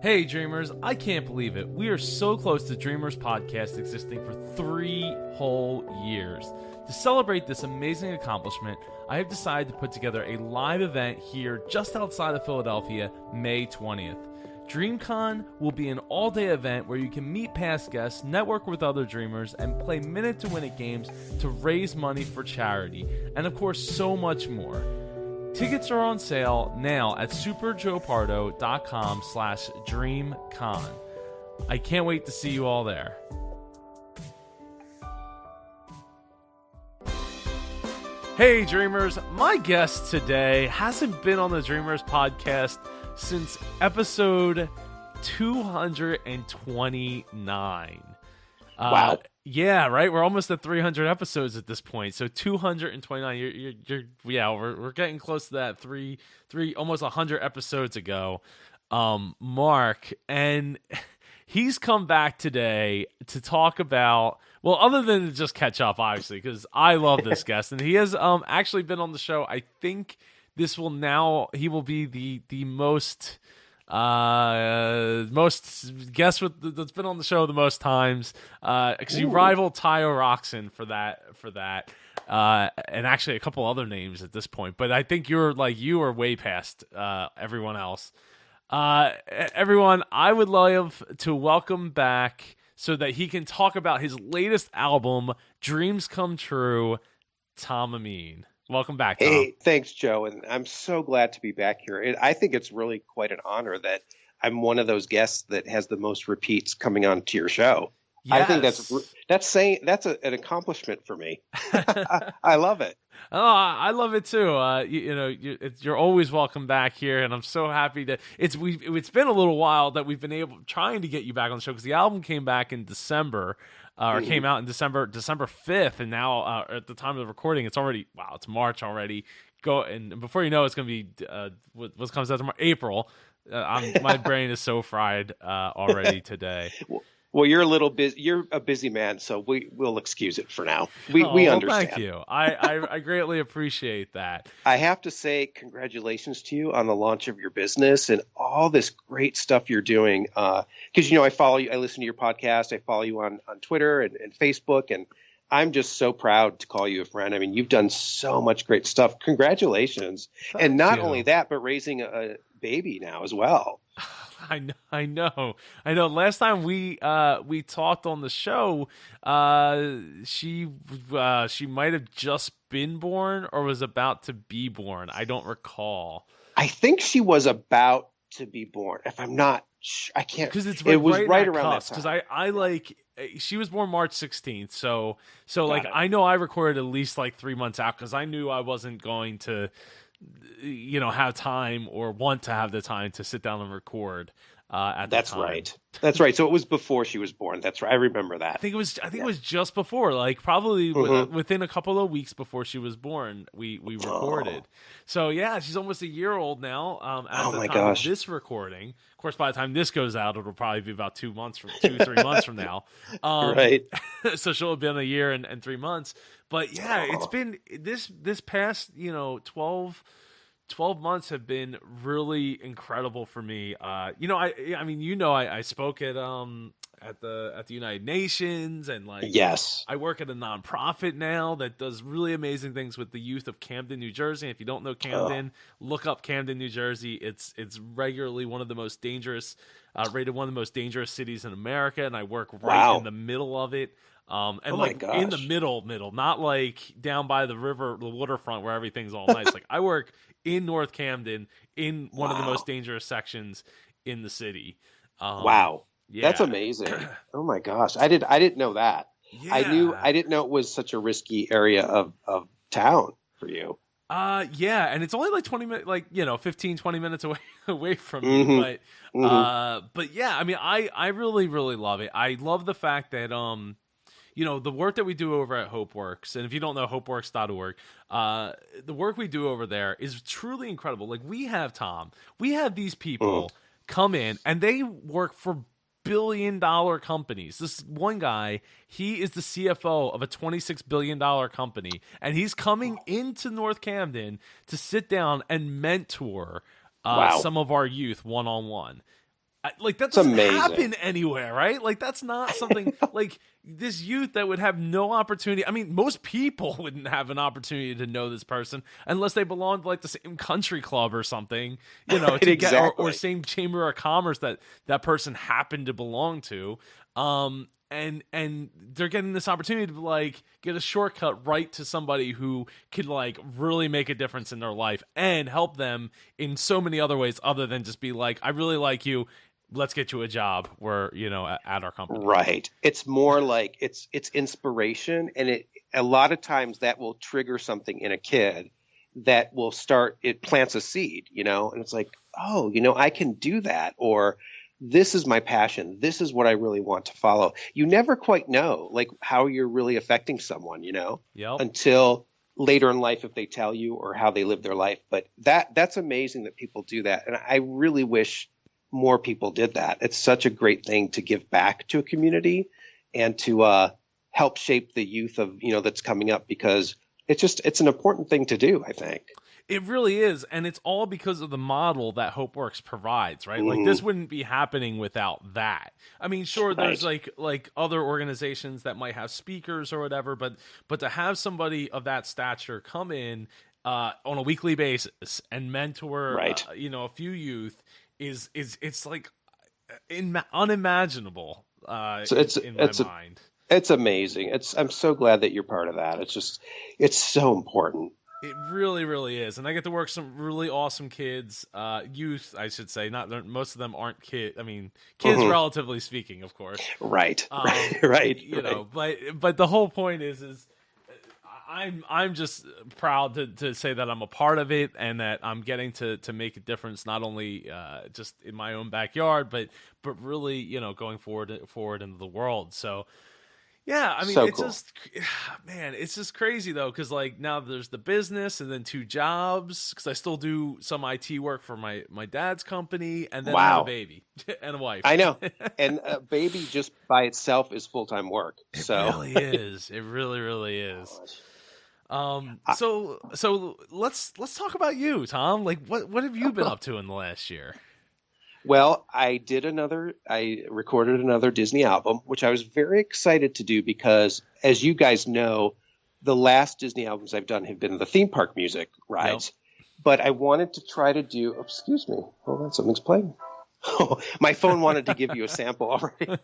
Hey Dreamers, I can't believe it. We are so close to Dreamers Podcast existing for 3 whole years. To celebrate this amazing accomplishment, I have decided to put together a live event here just outside of Philadelphia, May 20th. DreamCon will be an all-day event where you can meet past guests, network with other Dreamers, and play minute-to-win-it games to raise money for charity, and of course so much more. Tickets are on sale now at superjoepardo.com/DreamCon. I can't wait to see you all there. Hey Dreamers, my guest today hasn't been on the Dreamers podcast since episode 229. Wow. Yeah, right. We're almost at 300 episodes at this point. So 229. We're getting close to that. Three, almost 100 episodes ago. Mark, and he's come back today to talk about, well, other than to just catch up, obviously, because I love this guest, and he has actually been on the show. I think he will be the most guests that's been on the show the most times, because you rival Tayo Roxon for that, and actually a couple other names at this point. But I think you are way past everyone else. Everyone, I would love to welcome back so that he can talk about his latest album, Dreams Come True, Tom Ameen. Welcome back, Tom. Hey, thanks, Joe. And I'm so glad to be back here. I think it's really quite an honor that I'm one of those guests that has the most repeats coming on to your show. Yes. I think that's an accomplishment for me. I love it. Oh, I love it too. You're always welcome back here, and I'm so happy that it's been a little while that we've been trying to get you back on the show, because the album came back in December. Came out in December 5th, and now at the time of the recording, it's March already. And before you know, it's going to be what comes out tomorrow, April. My brain is so fried already today. Well, you're a little busy. You're a busy man, so we'll excuse it for now. We understand. Thank you. I greatly appreciate that. I have to say congratulations to you on the launch of your business and all this great stuff you're doing. Because I follow you. I listen to your podcast. I follow you on Twitter and Facebook, and I'm just so proud to call you a friend. I mean, you've done so much great stuff. Congratulations. And not only that, but raising a baby now as well. I know. Last time we talked on the show, she might have just been born or was about to be born. I don't recall. I think she was about to be born. If I'm not, I can't. Because it was right around that time. Because she was born March 16th. So I know I recorded at least 3 months out, because I knew I wasn't going to have time or want to have the time to sit down and record at the time. That's right. So it was before she was born. That's right. I remember that. I think it was just before, probably within a couple of weeks before she was born, we recorded. So yeah, she's almost a year old now. At the time of this recording. Of course, by the time this goes out, it'll probably be about 3 months from now. Right. So she'll have been a year and 3 months. But yeah, it's been this past 12 months have been really incredible for me. I spoke at the United Nations, and yes, I work at a nonprofit now that does really amazing things with the youth of Camden, New Jersey. If you don't know Camden, look up Camden, New Jersey. It's regularly one of the most dangerous, rated one of the most dangerous cities in America, and I work right in the middle of it. In the middle, not down by the river, the waterfront where everything's all nice. I work in North Camden, in one of the most dangerous sections in the city. Wow. Yeah. That's amazing. Oh my gosh. I didn't know that. Yeah. I didn't know it was such a risky area of town for you. Yeah, and it's only 20 minutes, 15, 20 minutes away from me. But yeah, I mean, I really, really love it. I love the fact that, the work that we do over at HopeWorks, and if you don't know, hopeworks.org, the work we do over there is truly incredible. We have these people come in, and they work for billion-dollar companies. This one guy, he is the CFO of a $26 billion company, and he's coming into North Camden to sit down and mentor some of our youth one-on-one. Like that It's doesn't amazing. happen anywhere, right? Like that's not something like this youth that would have no opportunity. I mean, most people wouldn't have an opportunity to know this person unless they belonged to like the same country club or something, you know, to get or same chamber of commerce that that person happened to belong to. And they're getting this opportunity to like get a shortcut right to somebody who could like really make a difference in their life and help them in so many other ways other than just be like, I really like you, let's get you a job where, you know, at our company. Right. It's more like it's inspiration, and a lot of times that will trigger something in a kid that will start, it plants a seed, you know, and it's like, oh, you know, I can do that, or this is my passion. This is what I really want to follow. You never quite know like how you're really affecting someone, you know, until later in life, if they tell you, or how they live their life. But that's amazing that people do that. And I really wish more people did that. It's such a great thing to give back to a community and to help shape the youth of, you know, that's coming up, because it's an important thing to do, I think. It really is, and it's all because of the model that HopeWorks provides, right? Like this wouldn't be happening without that. I mean, sure, there's like other organizations that might have speakers or whatever, but to have somebody of that stature come in on a weekly basis and mentor, you know, a few youth is it's like unimaginable in my mind. It's amazing. I'm so glad that you're part of that. It's so important. It really, really is, and I get to work some really awesome kids, youth, I should say. Not most of them aren't kids. I mean, kids, relatively speaking, of course. Right, right. You know, but the whole point is I'm just proud to say that I'm a part of it, and that I'm getting to make a difference, not only just in my own backyard, but really, you know, going forward into the world. So. Yeah, I mean, it's cool. It's just crazy, though, because, like, now there's the business and then 2 jobs, because I still do some IT work for my dad's company, and then I have a baby and a wife. I know. And a baby just by itself is full-time work. So. It really is. It really, really is. So let's talk about you, Tom. Like, what have you been up to in the last year? Well, I recorded another Disney album, which I was very excited to do because, as you guys know, the last Disney albums I've done have been the theme park music rides. Yep. But I wanted to try to do, excuse me, hold on, something's playing. My phone wanted to give you a sample already.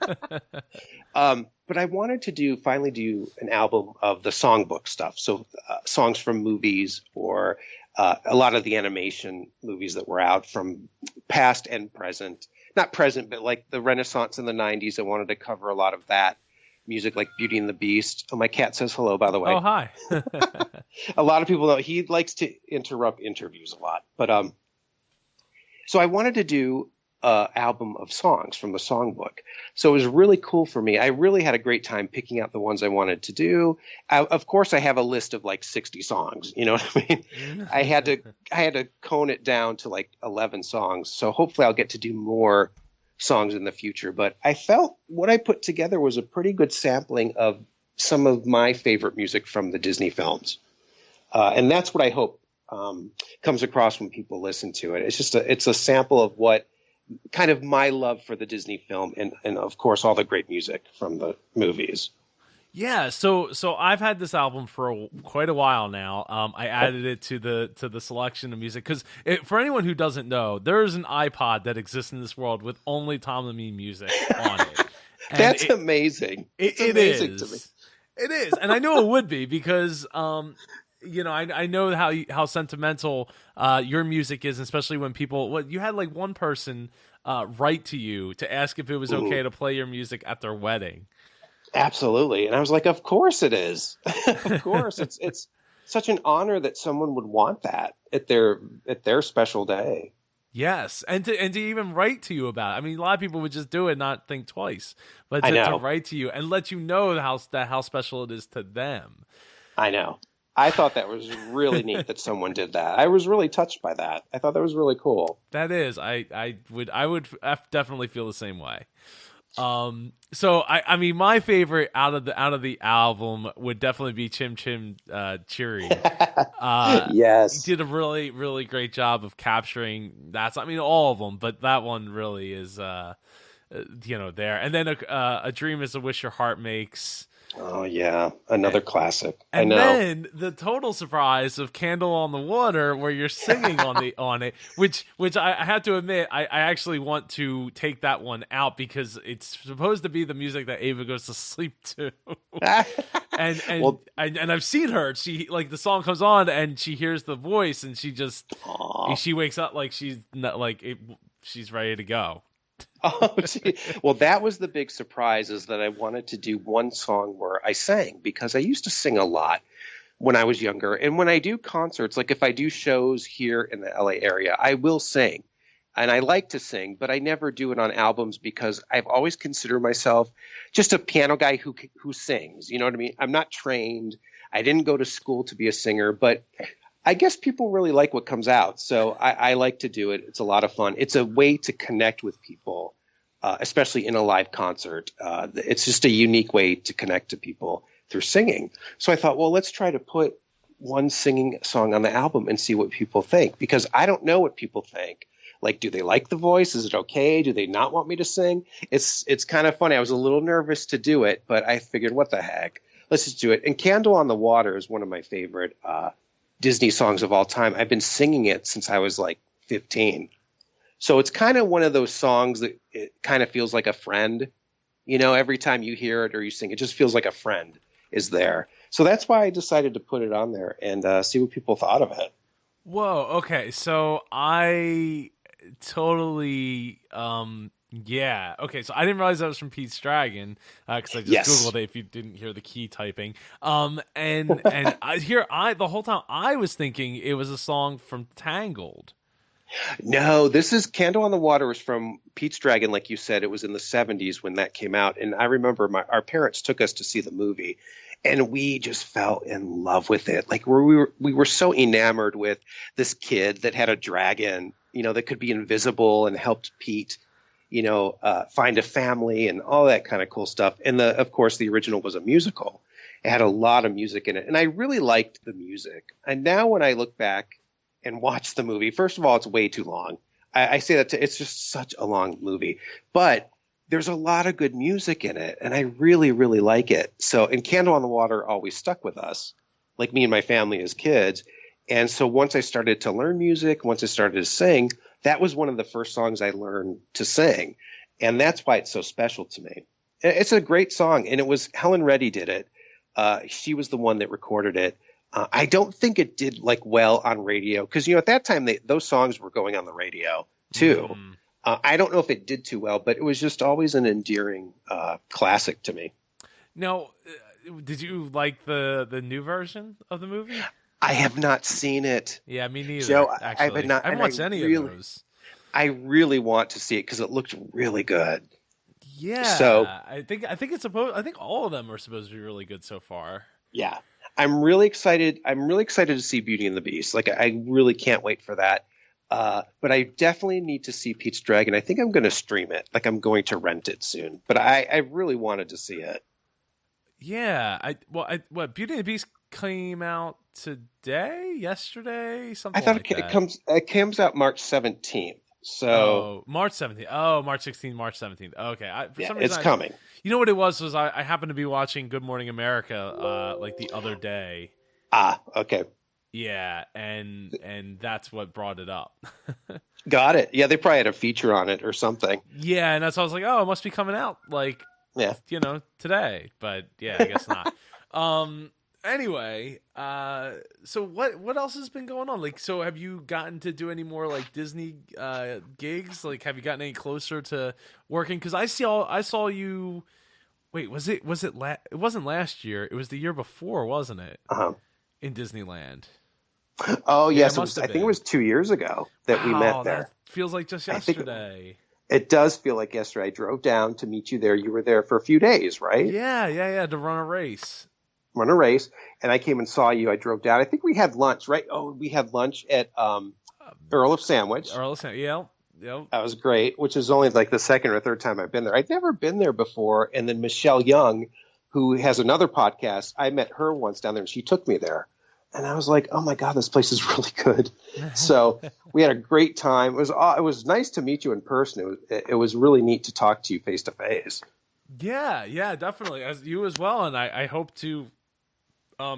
But I wanted to finally do an album of the songbook stuff. So songs from movies, or a lot of the animation movies that were out from past and present. Not present, but like the Renaissance in the 90s. I wanted to cover a lot of that music, like Beauty and the Beast. Oh, my cat says hello, by the way. Oh, hi. A lot of people know he likes to interrupt interviews a lot. But so I wanted to do album of songs from the songbook. So it was really cool for me. I really had a great time picking out the ones I wanted to do. Of course, I have a list of like 60 songs. You know what I mean? I had to cone it down to like 11 songs. So hopefully I'll get to do more songs in the future. But I felt what I put together was a pretty good sampling of some of my favorite music from the Disney films. And that's what I hope comes across when people listen to it. It's a sample of what kind of my love for the Disney film, and of course all the great music from the movies. Yeah, so I've had this album for quite a while now. I added it to the selection of music because for anyone who doesn't know, there is an iPod that exists in this world with only Tom Ameen music on it. That's amazing. It's amazing to me. It is, and I knew it would be because you know, I know how sentimental your music is, especially when people. You had like one person write to you to ask if it was okay to play your music at their wedding. Absolutely, and I was like, "Of course it is. Of course, it's such an honor that someone would want that at their special day." Yes, and to even write to you about it. I mean, a lot of people would just do it, and not think twice, but to write to you and let you know how special it is to them. I know. I thought that was really neat that someone did that. I was really touched by that. I thought that was really cool. That is. I would definitely feel the same way. So I mean, my favorite out of the album would definitely be Chim Chim Cheery. He Yes. did a really, really great job of capturing that. I mean, all of them, but that one really is, there. And then a Dream Is a Wish Your Heart Makes. Oh yeah, another classic. I And know. then the total surprise of Candle on the Water, where you're singing on it, which I have to admit, I actually want to take that one out because it's supposed to be the music that Ava goes to sleep to. and Well, and I've seen her. She, like, the song comes on and she hears the voice and she wakes up like she's not she's ready to go. oh, gee. Well, that was the big surprise, is that I wanted to do one song where I sang, because I used to sing a lot when I was younger. And when I do concerts, like if I do shows here in the LA area, I will sing. And I like to sing, but I never do it on albums because I've always considered myself just a piano guy who sings. You know what I mean? I'm not trained. I didn't go to school to be a singer, but I guess people really like what comes out. So I like to do it. It's a lot of fun. It's a way to connect with people, especially in a live concert. It's just a unique way to connect to people through singing. So I thought, well, let's try to put one singing song on the album and see what people think, because I don't know what people think. Like, do they like the voice? Is it okay? Do they not want me to sing? It's kind of funny. I was a little nervous to do it, but I figured, what the heck? Let's just do it. And Candle on the Water is one of my favorite Disney songs of all time. I've been singing it since I was like 15. So it's kind of one of those songs that it kind of feels like a friend. You know, every time you hear it or you sing, it just feels like a friend is there. So that's why I decided to put it on there and see what people thought of it. Whoa. Okay. So I totally, yeah. Okay. So I didn't realize that was from Pete's Dragon, because I just Yes. Googled it if you didn't hear the key typing. And the whole time I was thinking it was a song from Tangled. No, this is Candle on the Water was from Pete's Dragon. Like you said, it was in the 70s when that came out. And I remember our parents took us to see the movie, and we just fell in love with it. Like we were so enamored with this kid that had a dragon, you know, that could be invisible and helped Pete, you know, find a family and all that kind of cool stuff. And of course, the original was a musical. It had a lot of music in it, and I really liked the music. And now when I look back and watch the movie, first of all, it's way too long. I say that it's just such a long movie, but there's a lot of good music in it, and I really, really like it. So, and Candle on the Water always stuck with us, like me and my family as kids. And so once I started to learn music, once I started to sing, that was one of the first songs I learned to sing. And that's why it's so special to me. It's a great song, and it was Helen Reddy did it. She was the one that recorded it. I don't think it did like well on radio because, you know, at that time, those songs were going on the radio too. Mm. I don't know if it did too well, but it was just always an endearing classic to me. Now, did you like the new version of the movie? I have not seen it. Yeah, me neither. Joe, actually, I haven't watched any of those. I really want to see it because it looked really good. Yeah, so I think it's supposed. I think all of them are supposed to be really good so far. Yeah, I'm really excited. I'm really excited to see Beauty and the Beast. Like, I really can't wait for that. But I definitely need to see Pete's Dragon. I think I'm going to stream it. Like, I'm going to rent it soon. But I really wanted to see it. Yeah, what Beauty and the Beast came out yesterday, something. I thought like it comes out March 17th. So March 17th. Oh, March 16th, March 17th. Okay, for some reason it's coming. You know what it was I happened to be watching Good Morning America like the other day. Okay. Yeah, and that's what brought it up. Got it. Yeah, they probably had a feature on it or something. Yeah, and that's why I was like, oh, it must be coming out like, yeah, you know, today. But yeah, I guess not. Anyway, so what else has been going on? Like, so have you gotten to do any more like Disney gigs? Like, have you gotten any closer to working? Because I saw you. Wait, was it? It wasn't last year. It was the year before, wasn't it? In Disneyland. Oh yes, I think it was 2 years ago that we met there. That feels like just yesterday. It does feel like yesterday. I drove down to meet you there. You were there for a few days, right? Yeah, to run a race. And I came and saw you. I drove down. I think we had lunch, right? Oh, we had lunch at Earl of Sandwich. Yeah. Yep. That was great, which is only like the second or third time I've been there. I'd never been there before. And then Michelle Young, who has another podcast, I met her once down there and she took me there. And I was like, oh my God, this place is really good. So we had a great time. It was nice to meet you in person. It was really neat to talk to you face to face. Yeah, definitely. As you as well. And I hope to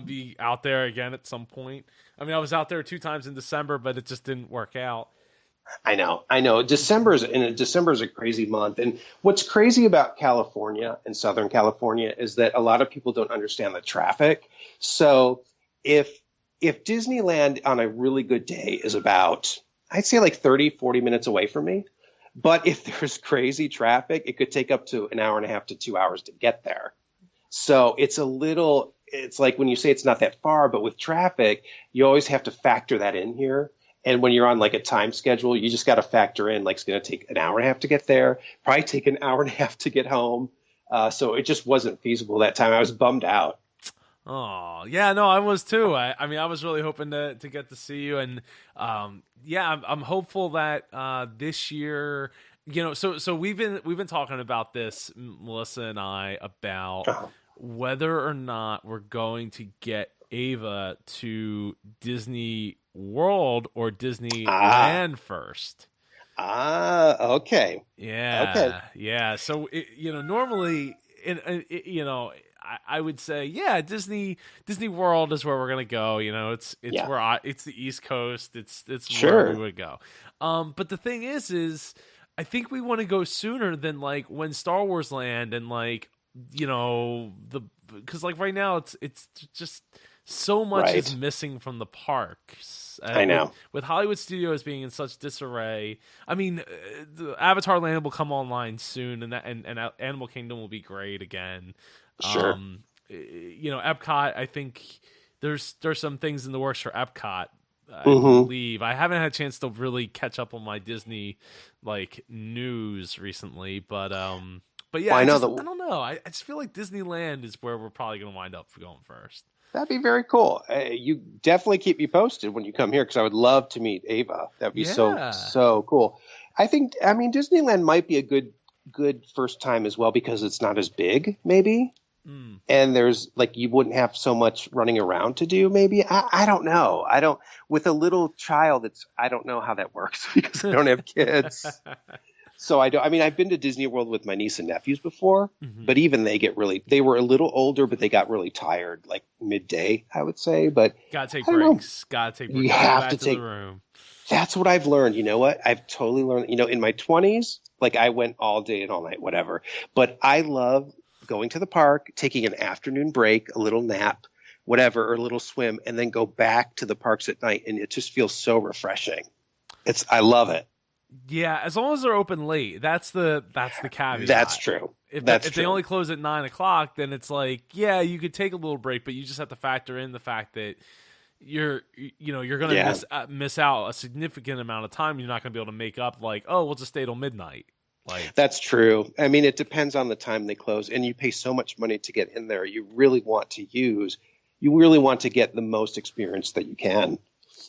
be out there again at some point. I mean, I was out there 2 times in December, but it just didn't work out. I know. December is a crazy month. And what's crazy about California and Southern California is that a lot of people don't understand the traffic. So if Disneyland on a really good day is about, I'd say like 30, 40 minutes away from me. But if there's crazy traffic, it could take up to an hour and a half to 2 hours to get there. So it's like when you say it's not that far, but with traffic, you always have to factor that in here. And when you're on like a time schedule, you just got to factor in like it's going to take an hour and a half to get there, probably take an hour and a half to get home. So it just wasn't feasible that time. I was bummed out. Oh, yeah, no, I was too. I mean, I was really hoping to get to see you. And I'm hopeful that this year, so we've been talking about this, Melissa and I, about whether or not we're going to get Ava to Disney World or Disneyland first. Okay. Yeah. Okay. Yeah. So, normally, I would say, yeah, Disney World is where we're gonna go. It's where it's the East Coast. It's Sure. where we would go. But the thing is I think we want to go sooner than like when Star Wars Land and like because like right now it's just so much is missing from the parks. I know. With Hollywood Studios being in such disarray. I mean, the Avatar Land will come online soon, and Animal Kingdom will be great again. Sure. Epcot, I think there's some things in the works for Epcot. I believe I haven't had a chance to really catch up on my Disney like news recently, but yeah, I don't know. I just feel like Disneyland is where we're probably going to wind up going first. That'd be very cool. You definitely keep me posted when you come here because I would love to meet Ava. That'd be so cool. I mean, Disneyland might be a good first time as well because it's not as big, maybe. And there's like you wouldn't have so much running around to do. Maybe I don't know. With a little child. I don't know how that works because I don't have kids. So I mean, I've been to Disney World with my niece and nephews before, but even they were a little older, but they got really tired, like midday, I would say. But gotta take breaks. You have to take the room. That's what I've learned. You know what? I've totally learned. In my 20s, like I went all day and all night, whatever. But I love going to the park, taking an afternoon break, a little nap, whatever, or a little swim, and then go back to the parks at night, and it just feels so refreshing. I love it. Yeah, as long as they're open late, that's the caveat. That's true. If they only close at 9:00, then it's like, yeah, you could take a little break, but you just have to factor in the fact that you're going to miss out a significant amount of time. You're not going to be able to make up like, oh, we'll just stay till midnight. Like that's true. I mean, it depends on the time they close, and you pay so much money to get in there. You really want to get the most experience that you can.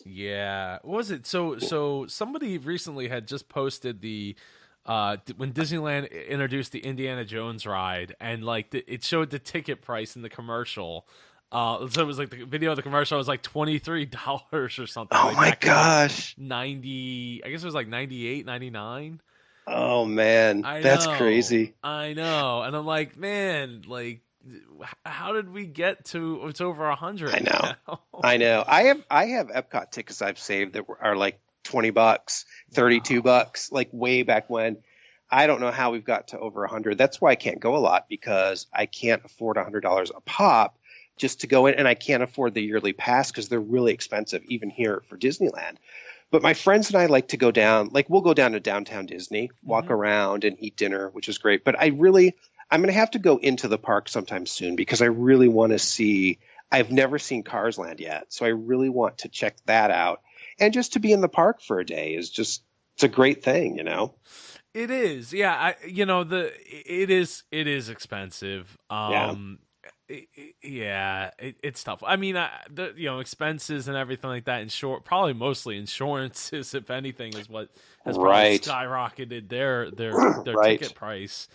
Yeah. What was it? So somebody recently had just posted the when Disneyland introduced the Indiana Jones ride, and like it showed the ticket price in the commercial. So it was like the video of the commercial was like $23 or something. Oh my gosh. 90, I guess it was like 98, 99. Oh man, that's crazy. I know. And I'm like, man, like how did we get to it's over 100? I know. I have Epcot tickets I've saved that are like $20, $32, like way back when. I don't know how we've got to over 100. That's why I can't go a lot because I can't afford $100 a pop just to go in, and I can't afford the yearly pass because they're really expensive even here for Disneyland. But my friends and I like to go down, like we'll go down to downtown Disney, walk around and eat dinner, which is great. But I'm going to have to go into the park sometime soon because I really want to see, I've never seen Cars Land yet. So I really want to check that out. And just to be in the park for a day it's a great thing, It is. Yeah. It is expensive. it's tough. I mean, expenses and everything like that. Probably mostly insurances, if anything, is what has probably skyrocketed their ticket price.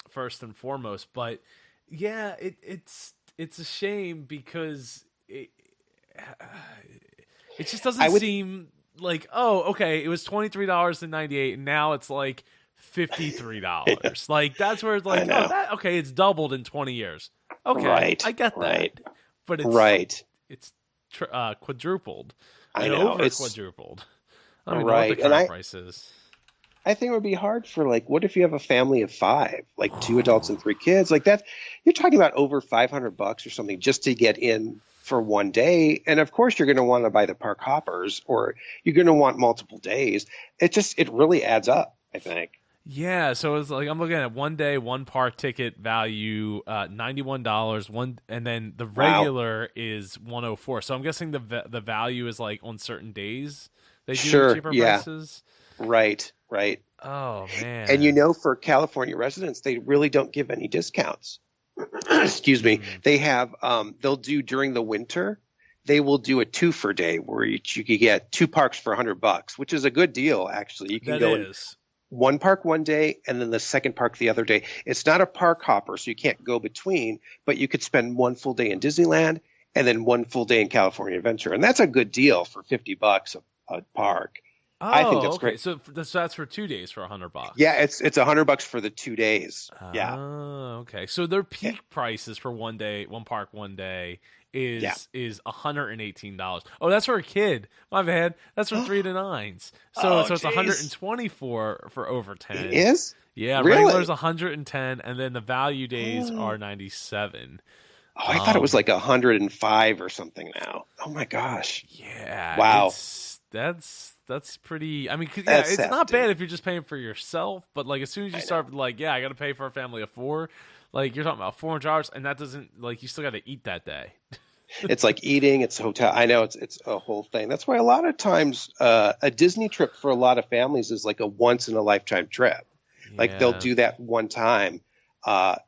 First and foremost, but yeah, it's a shame because it just doesn't seem like, oh, okay, it was $23.98 and now it's like $53. Like that's where it's like, okay, it's doubled in 20 years. Okay, I get that, but it's quadrupled. I know, over quadrupled. I don't even know what the current price is. I think it would be hard for, like, what if you have a family of 5, like 2 adults and 3 kids, like that? You're talking about over $500 or something just to get in for one day. And of course, you're going to want to buy the park hoppers, or you're going to want multiple days. It really adds up, I think. Yeah, so it's like I'm looking at 1 day, 1 park ticket value, $91. And then the regular is $104. So I'm guessing the value is like on certain days they do cheaper prices. Right. Oh man! And for California residents, they really don't give any discounts. Excuse me. They have they'll do during the winter. They will do a 2-for day where you could get 2 parks for $100, which is a good deal actually. You can go in one park one day and then the second park the other day. It's not a park hopper, so you can't go between, but you could spend 1 full day in Disneyland and then 1 full day in California Adventure, and that's a good deal for $50 a park. Oh, I think that's great. So that's for 2 days for $100. Yeah, it's $100 for the 2 days. Yeah. Oh, okay. So their peak prices for 1 day, 1 park 1 day is $118. Oh, that's for a kid. My bad. That's for 3 to 9s. So it's $124 for over 10. It is? Yeah, really? Regular's 110, and then the value days are 97. Oh, I thought it was like 105 or something now. Oh my gosh. Yeah. Wow. That's pretty. I mean, it's hefty. Not bad if you're just paying for yourself, but like as soon as you start, like, I got to pay for a family of 4. Like you're talking about $400, and that doesn't, like, you still got to eat that day. It's like eating. It's hotel. I know it's a whole thing. That's why a lot of times a Disney trip for a lot of families is like a once in a lifetime trip. Yeah. Like they'll do that one time.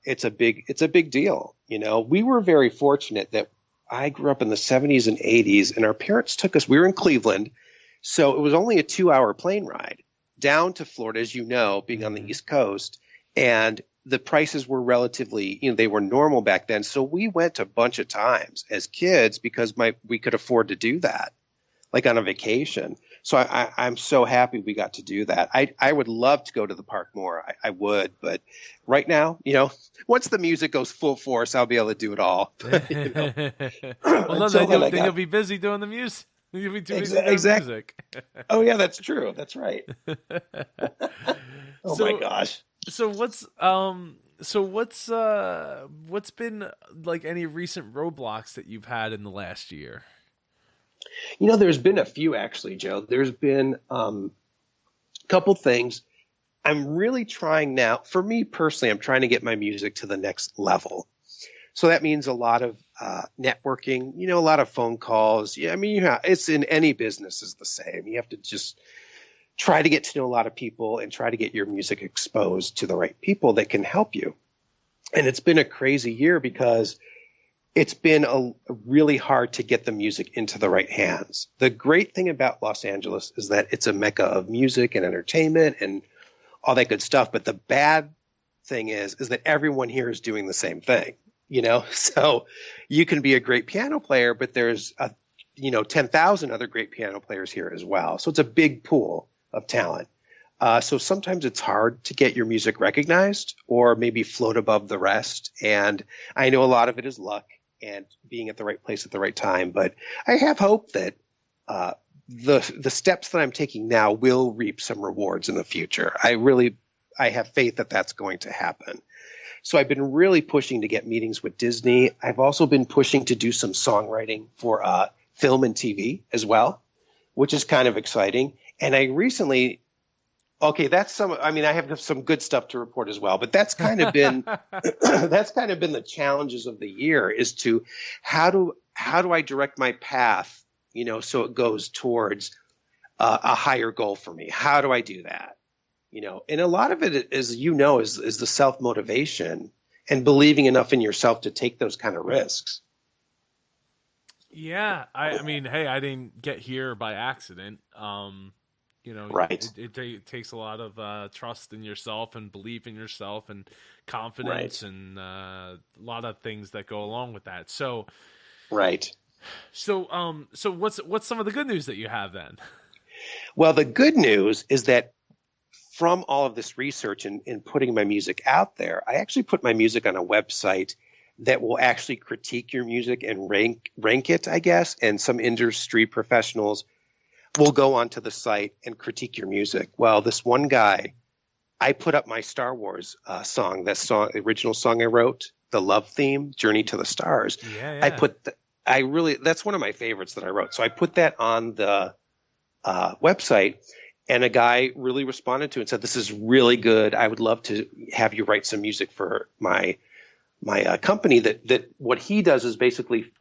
It's a big deal. We were very fortunate that I grew up in the 70s and 80s, and our parents took us. We were in Cleveland. So it was only a 2-hour plane ride down to Florida, as you know, being on the East Coast. And the prices were relatively, they were normal back then. So we went a bunch of times as kids because we could afford to do that, like on a vacation. So I'm so happy we got to do that. I would love to go to the park more. I would. But right now, once the music goes full force, I'll be able to do it all. Well, then you'll be busy doing the music. You'll be too busy doing music. Oh, yeah, that's true. That's right. My gosh. So what's been like any recent roadblocks that you've had in the last year? There's been a few actually, Joe. There's been a couple things. I'm really trying now. For me personally, I'm trying to get my music to the next level. So that means a lot of networking, a lot of phone calls. Yeah, I mean, it's in any business is the same. You have to just try to get to know a lot of people and try to get your music exposed to the right people that can help you. And it's been a crazy year because it's been really hard to get the music into the right hands. The great thing about Los Angeles is that it's a mecca of music and entertainment and all that good stuff. But the bad thing is that everyone here is doing the same thing. So you can be a great piano player, but there's 10,000 other great piano players here as well. So it's a big pool of talent. So sometimes it's hard to get your music recognized or maybe float above the rest. And I know a lot of it is luck and being at the right place at the right time. But I have hope that the steps that I'm taking now will reap some rewards in the future. I have faith that that's going to happen. So I've been really pushing to get meetings with Disney. I've also been pushing to do some songwriting for film and TV as well, which is kind of exciting. And I recently, I have some good stuff to report as well, but that's kind of been, the challenges of the year is to how do I direct my path, so it goes towards a higher goal for me. How do I do that? And a lot of it is the self-motivation and believing enough in yourself to take those kind of risks. Yeah, I mean, hey, I didn't get here by accident. Right. It takes a lot of trust in yourself and belief in yourself and confidence Right. and a lot of things that go along with that. So, Right. so what's some of the good news that you have then? Well, the good news is that from all of this research and putting my music out there, I actually put my music on a website that will actually critique your music and rank it, I guess. And some industry professionals will go onto the site and critique your music. Well, this one guy, I put up my Star Wars song, the original song I wrote, the love theme, Journey to the Stars. Yeah. That's one of my favorites that I wrote. So I put that on the website, and a guy really responded to it and said, "This is really good. I would love to have you write some music for my company." That what he does is basically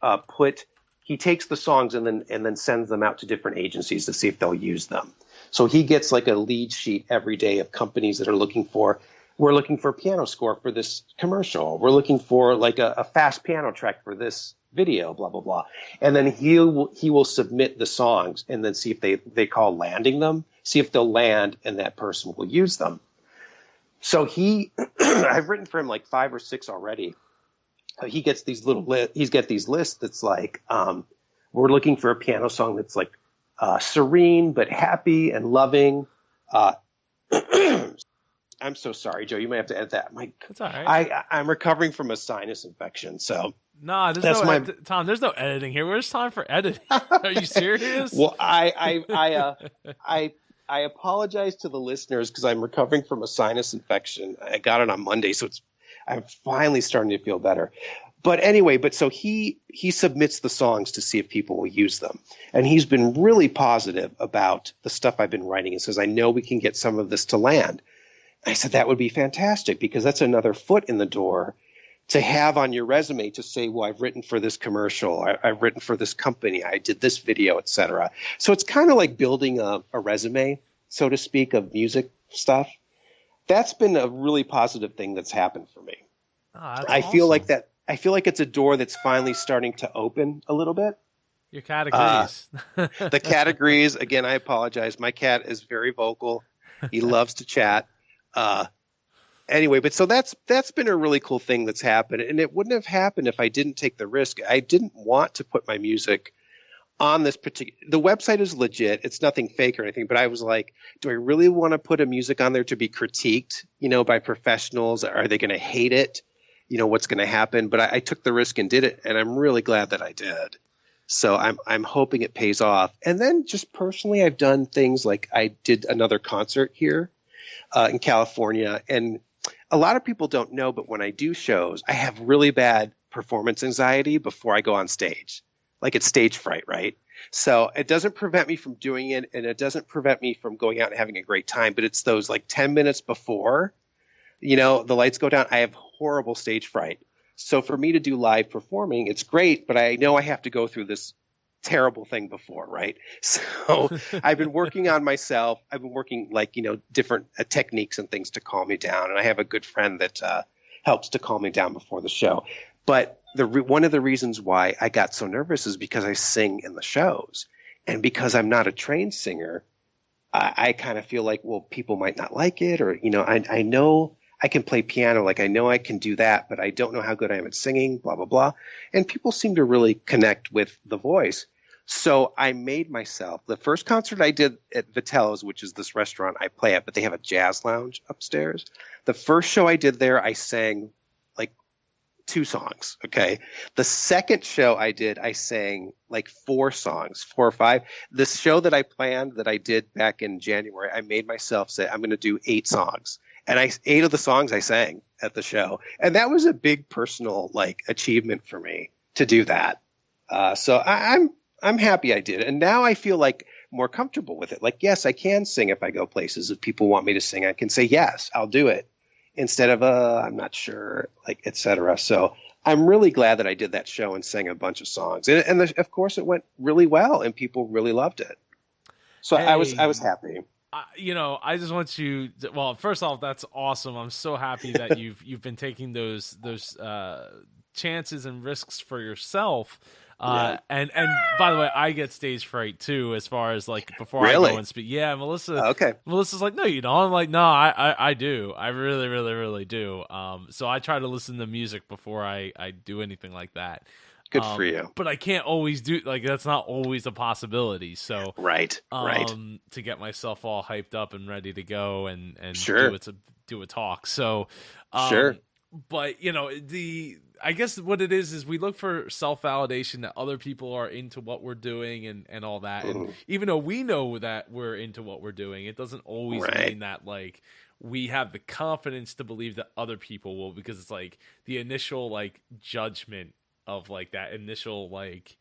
he takes the songs and then sends them out to different agencies to see if they'll use them. So he gets like a lead sheet every day of companies that are we're looking for a piano score for this commercial. We're looking for like a fast piano track for this video, blah, blah, blah. And then he will submit the songs and then see if they call landing them, see if they'll land and that person will use them. So I've written for him like 5 or 6 already. He gets these he's got these lists that's like, we're looking for a piano song that's like serene but happy and loving. I'm so sorry, Joe. You may have to edit that. That's all right. I'm recovering from a sinus infection, so No, Tom. There's no editing here. Where's time for editing? Are you serious? Well, I apologize to the listeners because I'm recovering from a sinus infection. I got it on Monday, so I'm finally starting to feel better. But anyway, so he submits the songs to see if people will use them. And he's been really positive about the stuff I've been writing and says, I know we can get some of this to land. I said, that would be fantastic because that's another foot in the door to have on your resume to say, well, I've written for this commercial, I've written for this company, I did this video, et cetera. So it's kind of like building a resume, so to speak, of music stuff. That's been a really positive thing that's happened for me. Oh, that's I awesome. feel like that. I feel like it's a door that's finally starting to open a little bit. Your cat agrees. The cat agrees. Again, I apologize. My cat is very vocal. He loves to chat. Anyway, but so that's been a really cool thing that's happened. And it wouldn't have happened if I didn't take the risk. I didn't want to put my music on this the website is legit. It's nothing fake or anything, but I was like, do I really want to put a music on there to be critiqued, by professionals? Are they going to hate it? What's going to happen? But I took the risk and did it. And I'm really glad that I did. So I'm hoping it pays off. And then just personally, I've done things like I did another concert here in California. And a lot of people don't know, but when I do shows, I have really bad performance anxiety before I go on stage. Like it's stage fright, right? So it doesn't prevent me from doing it, and it doesn't prevent me from going out and having a great time. But it's those like 10 minutes before, the lights go down. I have horrible stage fright. So for me to do live performing, it's great, but I know I have to go through this terrible thing before, right? So I've been working on myself. I've been working different techniques and things to calm me down. And I have a good friend that helps to calm me down before the show. But one of the reasons why I got so nervous is because I sing in the shows. And because I'm not a trained singer, I kind of feel like, well, people might not like it. Or, I know I can play piano. Like I know I can do that, but I don't know how good I am at singing, blah, blah, blah. And people seem to really connect with the voice. So I made myself the first concert I did at Vitello's, which is this restaurant I play at, but they have a jazz lounge upstairs. The first show I did there, I sang like 2 songs. Okay. The second show I did, I sang like 4 songs, 4 or 5. This show that I planned that I did back in January, I made myself say, I'm going to do 8 songs. And 8 of the songs I sang at the show. And that was a big personal achievement for me to do that. So I'm happy I did. And now I feel like more comfortable with it. Like, yes, I can sing if I go places. If people want me to sing, I can say, yes, I'll do it. Instead of, I'm not sure, et cetera. So I'm really glad that I did that show and sang a bunch of songs. And of course, it went really well and people really loved it. So hey, I was happy. I just want you to, well, first off, that's awesome. I'm so happy that you've been taking those chances and risks for yourself. And by the way, I get stage fright too, as far as like before I go and speak. Yeah, Melissa's like, no, you don't. I'm like, no, I do. I really, really, really do. So I try to listen to music before I do anything like that. Good for you. But I can't always do, like, that's not always a possibility. So right. To get myself all hyped up and ready to go and sure. do a talk. So sure. But I guess what it is we look for self-validation that other people are into what we're doing and all that. And even though we know that we're into what we're doing, it doesn't always mean that like we have the confidence to believe that other people will, because it's like the initial like judgment of like that initial like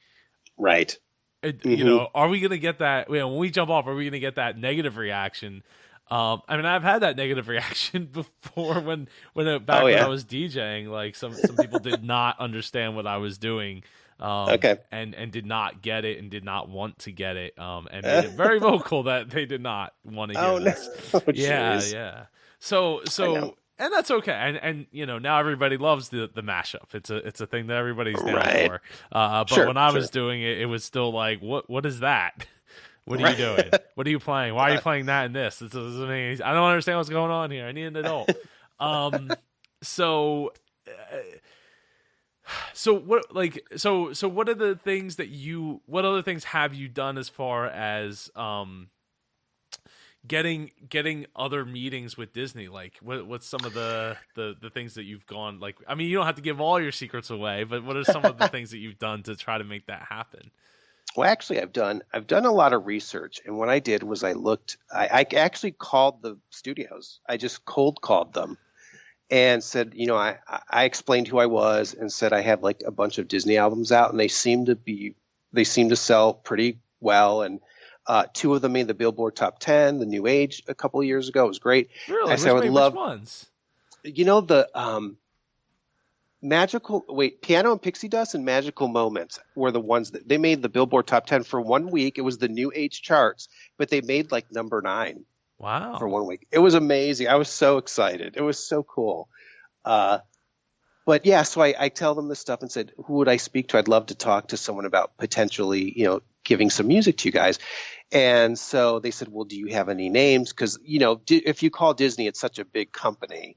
you know, are we gonna get that, you know, when we jump off, are we gonna get that negative reaction? I mean, I've had that negative reaction before when when I was DJing. Like some people did not understand what I was doing, and did not get it and did not want to get it, and made it very vocal that they did not want to hear this. Yeah. So and that's okay. And you know, now everybody loves the mashup. It's a thing that everybody's down for. But when I was doing it, it was still like, what is that? What are you doing? What are you playing? Why are you playing that and this? I don't understand what's going on here. I need an adult. So what what are the things that what other things have you done as far as getting other meetings with Disney? Like what's some of the things that you've gone, like, I mean, you don't have to give all your secrets away, but what are some of the things that you've done to try to make that happen? Well, actually, I've done a lot of research, and what I did was I actually called the studios. I just cold called them and said, you know, I explained who I was and said I had like a bunch of Disney albums out, and they seem to sell pretty well. And 2 of them made the Billboard Top 10, the New Age, a couple of years ago. It was great. Really? Which ones? You know, the Piano and Pixie Dust and Magical Moments were the ones that they made the Billboard Top 10 for 1 week. It was the New Age charts, but they made like number 9. Wow. For 1 week. It was amazing. I was so excited. It was so cool. But yeah, so I tell them this stuff and said, who would I speak to? I'd love to talk to someone about potentially, you know, giving some music to you guys. And so they said, well, do you have any names? Because, you know, if you call Disney, it's such a big company.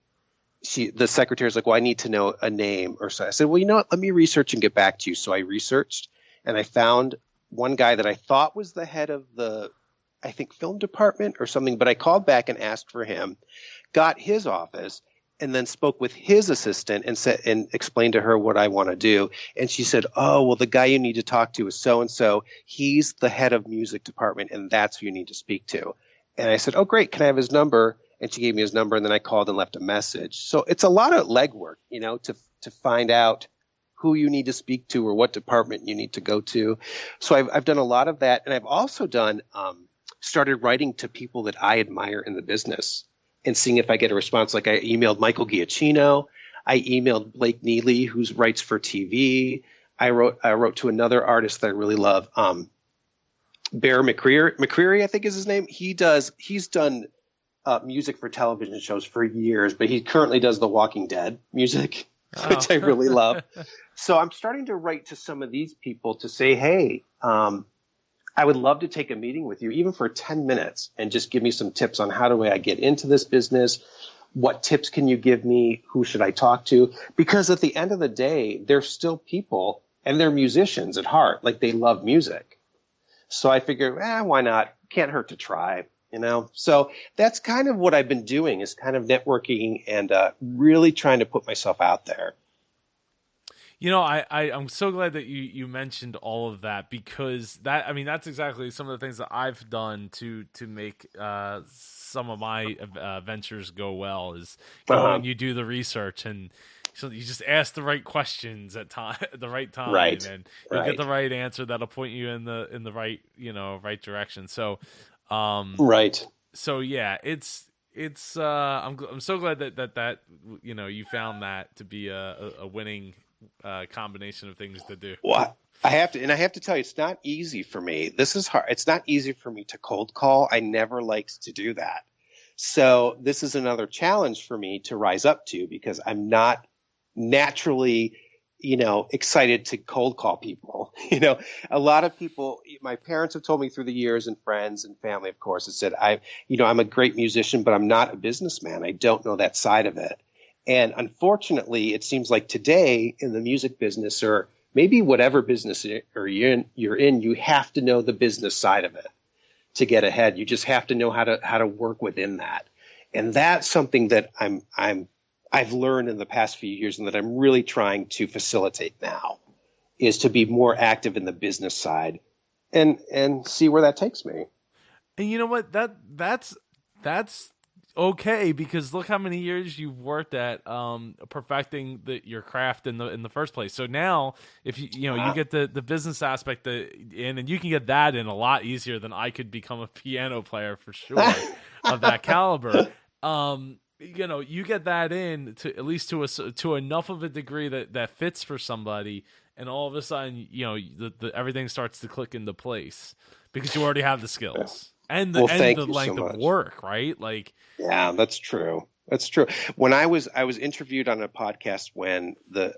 The secretary's like, well, I need to know a name or so. I said, well, you know what? Let me research and get back to you. So I researched and I found one guy that I thought was the head of the, I think, film department or something. But I called back and asked for him, got his office, and then spoke with his assistant and said and explained to her what I want to do. And she said, oh, well, the guy you need to talk to is so-and-so. He's the head of music department, and that's who you need to speak to. And I said, oh, great. Can I have his number? And she gave me his number, and then I called and left a message. So it's a lot of legwork, you know, to find out who you need to speak to or what department you need to go to. So I've done a lot of that. And I've also done started writing to people that I admire in the business and seeing if I get a response. Like I emailed Michael Giacchino. I emailed Blake Neely, who writes for TV. I wrote to another artist that I really love, Bear McCreary, I think is his name. He's done music for television shows for years, but he currently does the Walking Dead music, which I really love. So I'm starting to write to some of these people to say, hey, I would love to take a meeting with you, even for 10 minutes, and just give me some tips on how do I get into this business? What tips can you give me? Who should I talk to? Because at the end of the day, they're still people and they're musicians at heart. Like they love music. So I figured, why not? Can't hurt to try, you know? So that's kind of what I've been doing, is kind of networking and really trying to put myself out there. You know, I'm so glad that you mentioned all of that, because that's exactly some of the things that I've done to make some of my ventures go well, is when you do the research and so you just ask the right questions at the right time, and you get the right answer that'll point you in the right, right direction. So, So yeah, it's I'm so glad that you found that to be a winning combination of things to do. Well, I have to tell you, it's not easy for me. This is hard. It's not easy for me to cold call. I never liked to do that. So this is another challenge for me to rise up to, because I'm not naturally, excited to cold call people. A lot of people, my parents have told me through the years, and friends and family, of course, have said, I'm a great musician, but I'm not a businessman. I don't know that side of it. And unfortunately, it seems like today in the music business, or maybe whatever business you're in, you have to know the business side of it to get ahead. You just have to know how to work within that. And that's something that I've learned in the past few years, and that I'm really trying to facilitate now, is to be more active in the business side and see where that takes me. And you know what? That's okay, because look how many years you've worked at perfecting your craft in the first place. So now, if you get the business aspect in, and you can get that in a lot easier than I could become a piano player for sure of that caliber. You get that in to at least to enough of a degree that fits for somebody, and all of a sudden, everything starts to click into place because you already have the skills. And the length of work, right? Like, yeah, that's true. That's true. When I was interviewed on a podcast when I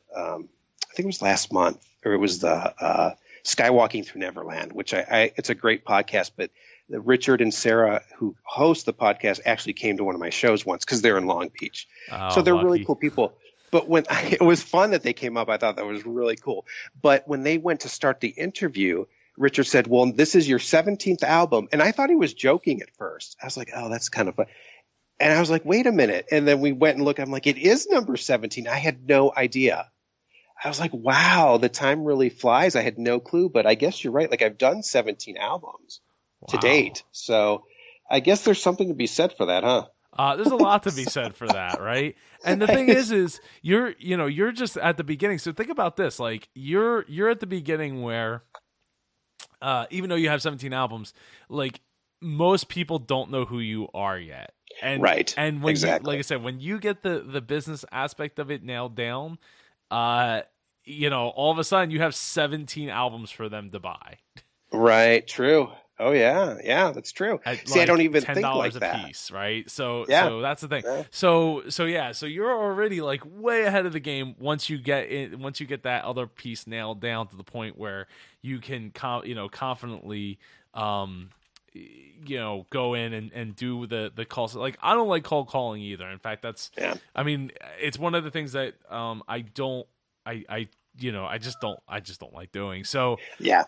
think it was last month, or it was the Skywalking Through Neverland, which it's a great podcast, but Richard and Sarah, who host the podcast, actually came to one of my shows once, because they're in Long Beach. So they're lucky. really cool people. But it was fun that they came up. I thought that was really cool. But when they went to start the interview, Richard said, well, this is your 17th album. And I thought he was joking at first. I was like, oh, that's kind of fun. And I was like, wait a minute. And then we went and looked. I'm like, it is number 17. I had no idea. I was like, wow, the time really flies. I had no clue. But I guess you're right. Like, I've done 17 albums to date. So I guess there's something to be said for that, huh? There's a lot to be said for that, right? And the thing is you're just at the beginning. So think about this. Like, you're at the beginning where even though you have 17 albums, like, most people don't know who you are yet. And right. And when exactly. like I said, when you get the business aspect of it nailed down, all of a sudden you have 17 albums for them to buy. Right. True. Oh yeah. Yeah, that's true. See, I don't even think like that. $10 a piece, right? So that's the thing. Yeah. So you're already like way ahead of the game once you get that other piece nailed down to the point where you can confidently go in and do the calls. Like, I don't like cold calling either. In fact, I mean, it's one of the things that I just don't like doing. So yeah.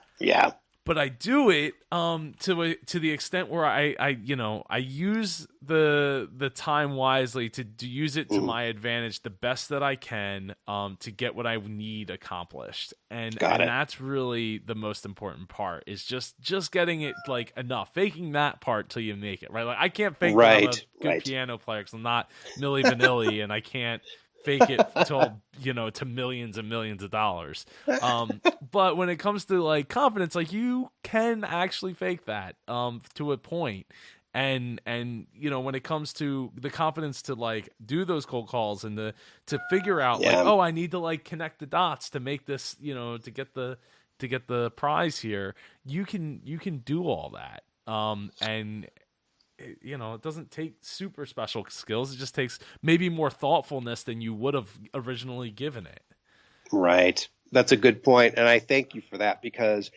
But I do it to the extent where I use the time wisely to use it to my advantage the best that I can to get what I need accomplished. And that's really the most important part, is just getting it like enough, faking that part till you make it, right? Like, I can't fake that I'm a good piano player because I'm not Milli Vanilli, and I can't fake it to millions and millions of dollars. But when it comes to like confidence, like, you can actually fake that to a point. And when it comes to the confidence to like do those cold calls and to figure out like, oh, I need to like connect the dots to make this, to get the prize here, you can do all that. And it doesn't take super special skills. It just takes maybe more thoughtfulness than you would have originally given it. Right. That's a good point. And I thank you for that, because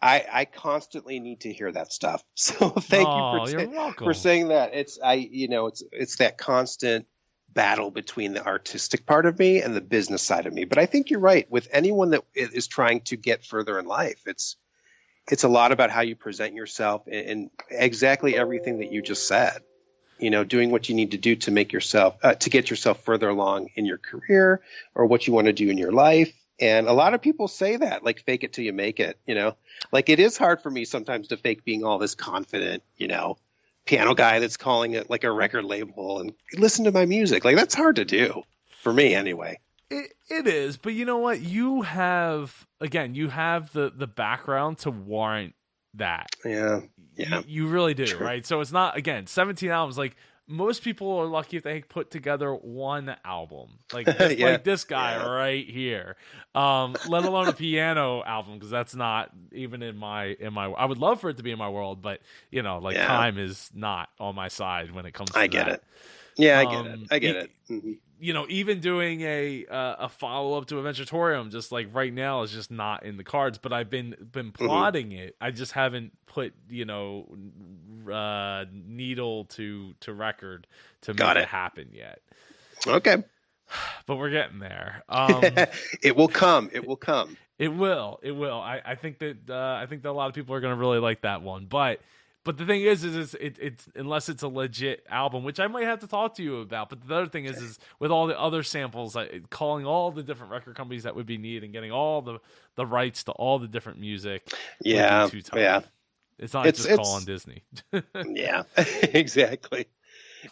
I constantly need to hear that stuff. So thank you for saying that. It's that constant battle between the artistic part of me and the business side of me. But I think you're right. With anyone that is trying to get further in life, it's a lot about how you present yourself, and exactly everything that you just said. Doing what you need to do to make yourself to get yourself further along in your career, or what you want to do in your life. And a lot of people say that, like, fake it till you make it. Like, it is hard for me sometimes to fake being all this confident, piano guy that's calling it like a record label and listen to my music. Like, that's hard to do for me anyway. It is, but you know what? You have the background to warrant that. Yeah. You really do, right? So it's not, again, 17 albums. Like, most people are lucky if they put together one album, like Yeah. like this guy Yeah. right here, let alone a piano album, because that's not even in my I would love for it to be in my world, but like Yeah. time is not on my side when it comes to I get that. it. Yeah, I get it. I get it. Mm-hmm. Even doing a follow up to Adventuratorium, just like right now, is just not in the cards. But I've been plotting it. I just haven't put needle to record to make it happen yet. Okay, but we're getting there. It will come. It will come. It will. It will. I think that a lot of people are going to really like that one, but. But the thing is it's unless it's a legit album, which I might have to talk to you about. But the other thing is with all the other samples, calling all the different record companies that would be needed and getting all the rights to all the different music. Yeah, would be too tough. Yeah. It's not just calling Disney. Yeah, exactly.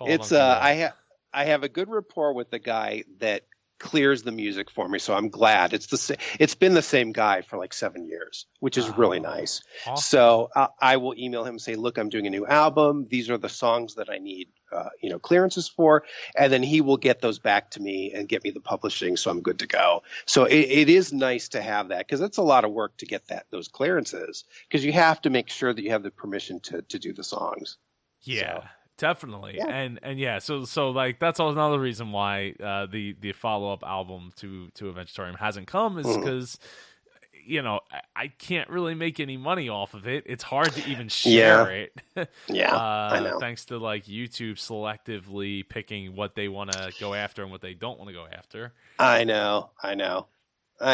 I have a good rapport with the guy that clears the music for me, so I'm glad it's been the same guy for like 7 years, which is really nice. Awesome. So I will email him and say, look, I'm doing a new album, these are the songs that I need clearances for, and then he will get those back to me and get me the publishing, so I'm good to go. So it is nice to have that, because it's a lot of work to get those clearances, because you have to make sure that you have the permission to do the songs. Yeah. So. Definitely. Yeah. And yeah, so like that's another reason why the follow-up album to Adventuratorium hasn't come, is because I can't really make any money off of it. It's hard to even share it. Yeah. I know. Thanks to like YouTube selectively picking what they want to go after and what they don't want to go after. I know. I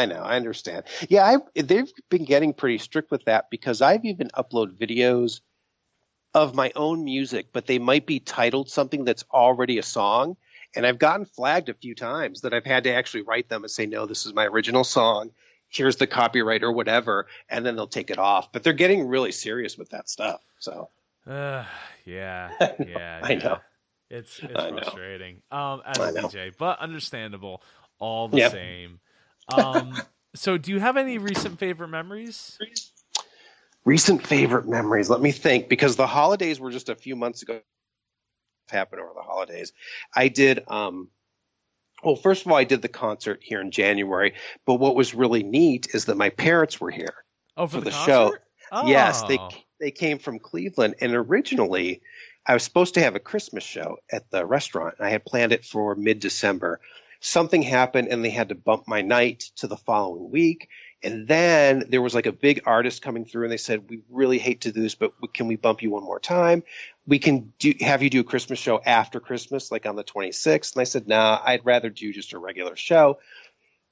understand. Yeah, they've been getting pretty strict with that, because I've even uploaded videos of my own music, but they might be titled something that's already a song. And I've gotten flagged a few times that I've had to actually write them and say, no, this is my original song. Here's the copyright or whatever. And then they'll take it off. But they're getting really serious with that stuff. So, yeah. I know. It's frustrating as a DJ, but understandable all the same. So do you have any recent favorite memories? Recent favorite memories. Let me think, because the holidays were just a few months ago. Happened over the holidays. I did, first of all, I did the concert here in January, but what was really neat is that my parents were here for the show. Oh. Yes, they came from Cleveland, and originally I was supposed to have a Christmas show at the restaurant. I had planned it for mid-December. Something happened, and they had to bump my night to the following week. And then there was like a big artist coming through, and they said, we really hate to do this, but can we bump you one more time? We can have you do a Christmas show after Christmas, like on the 26th. And I said, nah, I'd rather do just a regular show.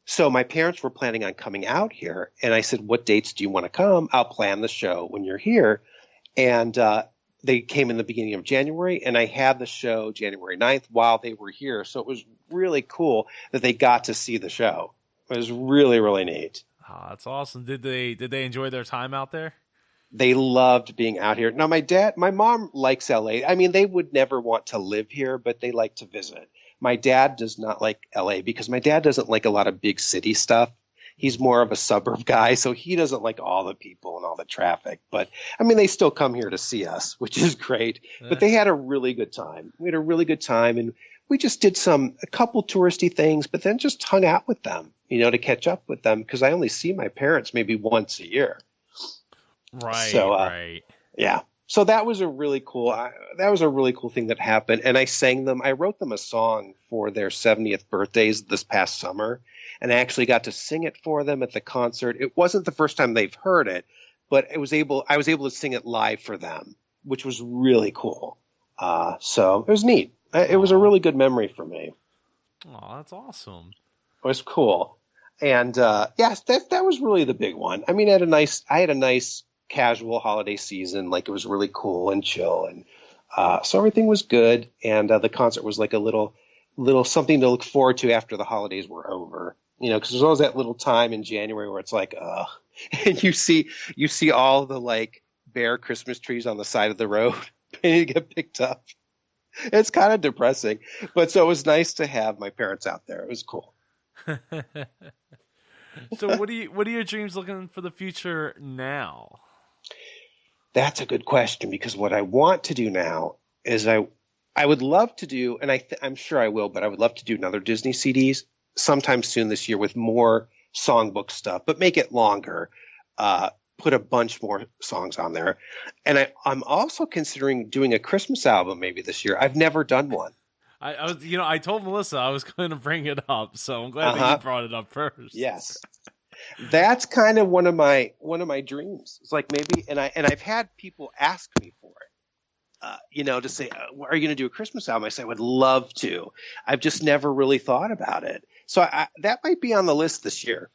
So my parents were planning on coming out here. And I said, what dates do you want to come? I'll plan the show when you're here. And they came in the beginning of January, and I had the show January 9th while they were here. So it was really cool that they got to see the show. It was really, really neat. Oh, that's awesome. Did they enjoy their time out there? They loved being out here. Now, my mom likes LA. I mean, they would never want to live here, but they like to visit. My dad does not like LA, because my dad doesn't like a lot of big city stuff. He's more of a suburb guy, so he doesn't like all the people and all the traffic. But I mean, they still come here to see us, which is great. But they had a really good time. We had a really good time, and we just did a couple touristy things, but then just hung out with them, to catch up with them, because I only see my parents maybe once a year. Right. So, right. Yeah. So that was a really cool thing that happened. And I wrote them a song for their 70th birthdays this past summer, and I actually got to sing it for them at the concert. It wasn't the first time they've heard it, but I was able to sing it live for them, which was really cool. So it was neat. It was a really good memory for me. Oh, that's awesome. It was cool. And yes, that was really the big one. I mean, I had a nice casual holiday season. Like, it was really cool and chill, and so everything was good. And the concert was like a little something to look forward to after the holidays were over. Because there's always that little time in January where it's like, and you see all the like bare Christmas trees on the side of the road and get picked up. It's kind of depressing, but so it was nice to have my parents out there. It was cool. So what are your dreams looking for the future now? That's a good question, because what I want to do now is I would love to do, and I'm sure I will, but I would love to do another Disney CDs sometime soon this year with more songbook stuff, but make it longer. Put a bunch more songs on there. And I'm also considering doing a Christmas album maybe this year. I've never done one. I was, I told Melissa I was going to bring it up, so I'm glad that you brought it up first. Yes. That's kind of one of my dreams. It's like maybe, and I've had people ask me for it. To say, are you going to do a Christmas album? I say, I would love to. I've just never really thought about it. So that might be on the list this year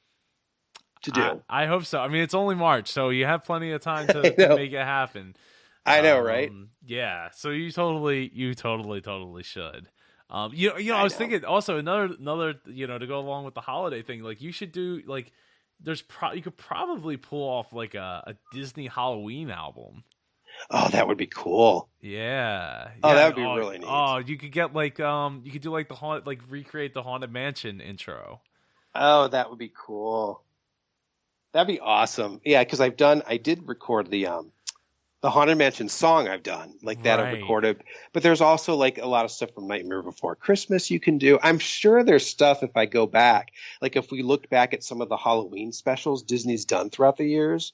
to do. I hope so. I mean, it's only March, so you have plenty of time to make it happen. I know, right? Yeah. So you totally should. I was thinking also another, to go along with the holiday thing, like you should do like, you could probably pull off like a Disney Halloween album. Oh, that would be cool. Yeah. Oh, that would be really neat. Oh, you could get like you could do like recreate the Haunted Mansion intro. Oh, that would be cool. That'd be awesome. Yeah, because I did record the Haunted Mansion song I've done. Like that I've recorded. But there's also like a lot of stuff from Nightmare Before Christmas you can do. I'm sure there's stuff if I go back. Like if we look back at some of the Halloween specials Disney's done throughout the years,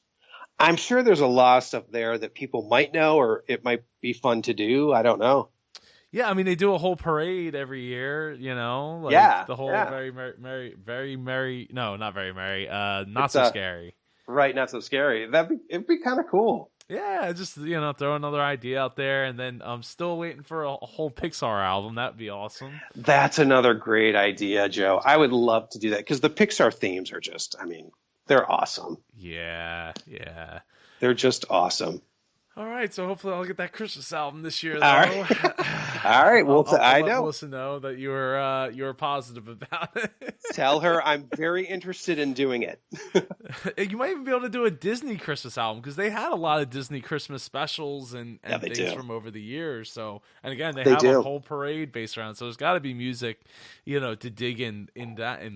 I'm sure there's a lot of stuff there that people might know, or it might be fun to do. I don't know. Yeah, I mean, they do a whole parade every year, like the whole very merry, no, not very merry, not so scary. Right, not so scary. It'd be kind of cool. Yeah, just, throw another idea out there, and then I'm still waiting for a whole Pixar album. That'd be awesome. That's another great idea, Joe. I would love to do that, because the Pixar themes are just, they're awesome. Yeah. They're just awesome. All right, so hopefully I'll get that Christmas album this year, though. All right. Well, I know. Let Melissa know that you're positive about it. Tell her I'm very interested in doing it. You might even be able to do a Disney Christmas album, because they had a lot of Disney Christmas specials and things from over the years. So, and again, they have a whole parade based around. So there's got to be music, to dig in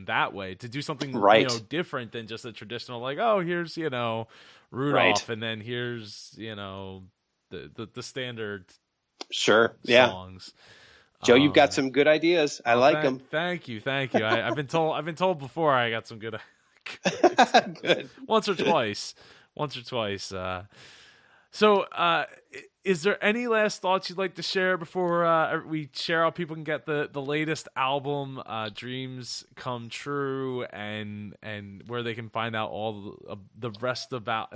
that way, to do something different than just a traditional like, oh, here's Rudolph, and then here's the standard songs. Joe, you've got some good ideas. I like them. Thank you. I've been told before I got some good. Good. Once or twice. So, is there any last thoughts you'd like to share before we share how people can get the latest album, Dreams Come True, and where they can find out all the rest about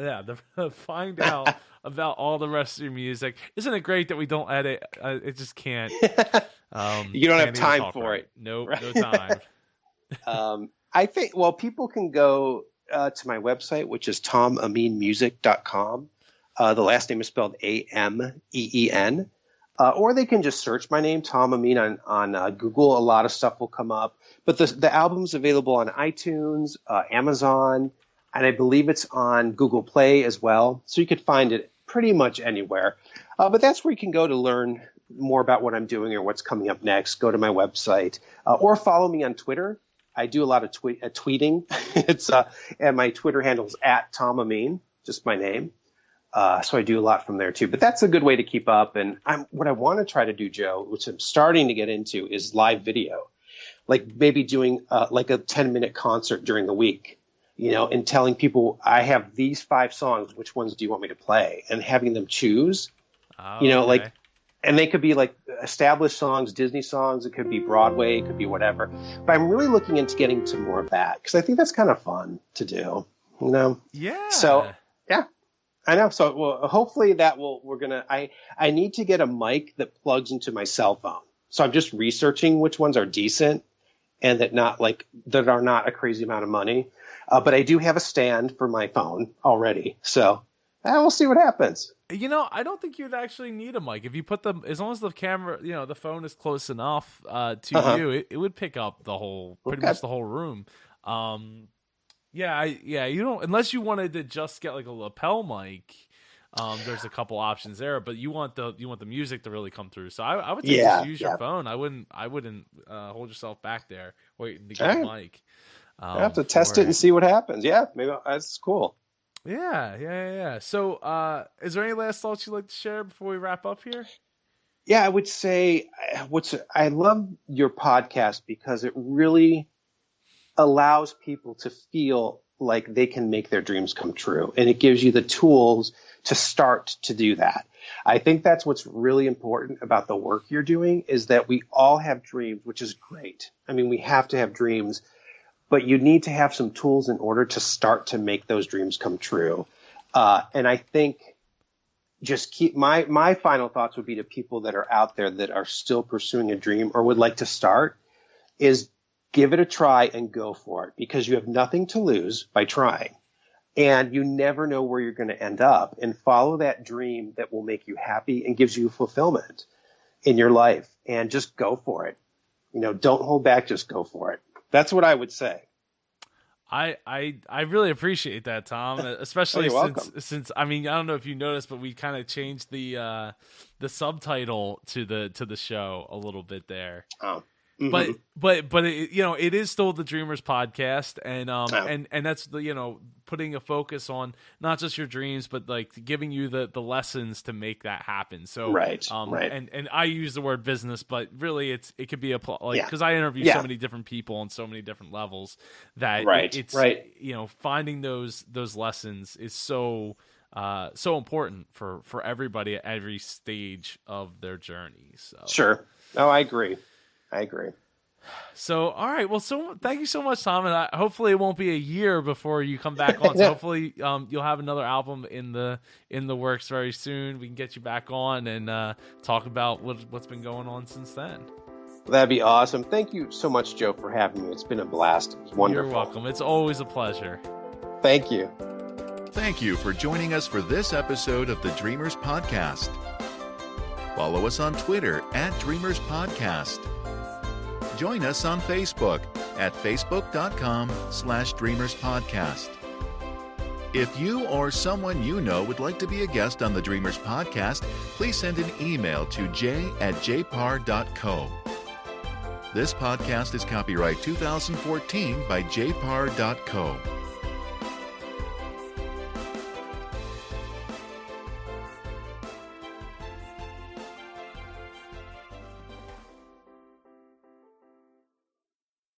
find out about all the rest of your music? Isn't it great that we don't edit? It just can't. You don't have time for it. Nope, no time. I think people can go to my website, which is tomameenmusic.com. The last name is spelled Ameen. Or they can just search my name, Tom Ameen, on Google. A lot of stuff will come up. But the album's available on iTunes, Amazon, and I believe it's on Google Play as well. So you could find it pretty much anywhere. But that's where you can go to learn more about what I'm doing or what's coming up next. Go to my website or follow me on Twitter. I do a lot of tweeting. And my Twitter handle is @Tom Ameen, just my name. So I do a lot from there too, but that's a good way to keep up. And what I want to try to do, Joe, which I'm starting to get into, is live video, like maybe doing like a 10-minute concert during the week, and telling people I have these 5 songs. Which ones do you want me to play? And having them choose, like, and they could be like established songs, Disney songs. It could be Broadway. It could be whatever. But I'm really looking into getting to more of that, because I think that's kind of fun to do, Yeah. So, yeah. I know. So hopefully I need to get a mic that plugs into my cell phone. So I'm just researching which ones are decent and that are not a crazy amount of money. But I do have a stand for my phone already. So we'll see what happens. I don't think you'd actually need a mic. If you put as long as the camera, the phone is close enough to you, it would pick up pretty much the whole room. Yeah, you don't, unless you wanted to just get like a lapel mic. There's a couple options there, but you want the music to really come through. So I would say just use your phone. I wouldn't hold yourself back there waiting to get a mic. I have to test it and see what happens. Yeah, maybe that's cool. Yeah. So, is there any last thoughts you'd like to share before we wrap up here? Yeah, I would say I love your podcast because it really allows people to feel like they can make their dreams come true. And it gives you the tools to start to do that. I think that's what's really important about the work you're doing is that we all have dreams, which is great. I mean, we have to have dreams, but you need to have some tools in order to start to make those dreams come true. And I think just keep my final thoughts would be to people that are out there that are still pursuing a dream or would like to start is give it a try and go for it because you have nothing to lose by trying and you never know where you're going to end up, and follow that dream that will make you happy and gives you fulfillment in your life, and just go for it. Don't hold back, just go for it. That's what I would say. I really appreciate that, Tom, especially since I mean, I don't know if you noticed, but we kind of changed the subtitle to the show a little bit there. Oh. Mm-hmm. But it, it is still the Dreamers podcast, and that's the putting a focus on not just your dreams, but like giving you the lessons to make that happen. So right. And I use the word business, but really it could be because I interview so many different people on so many different levels that it's finding those lessons is so important for everybody at every stage of their journey. So sure. No, I agree. So, all right. Well, thank you so much, Tom. And hopefully it won't be a year before you come back on. So hopefully you'll have another album in the works very soon. We can get you back on and talk about what's been going on since then. That'd be awesome. Thank you so much, Joe, for having me. It's been a blast. It was wonderful. You're welcome. It's always a pleasure. Thank you. Thank you for joining us for this episode of the Dreamers Podcast. Follow us on Twitter @Dreamers Podcast. Join us on Facebook at facebook.com/Dreamers Podcast. If you or someone you know would like to be a guest on the Dreamers Podcast, please send an email to j@jpar.co. This podcast is copyright 2014 by jpar.co.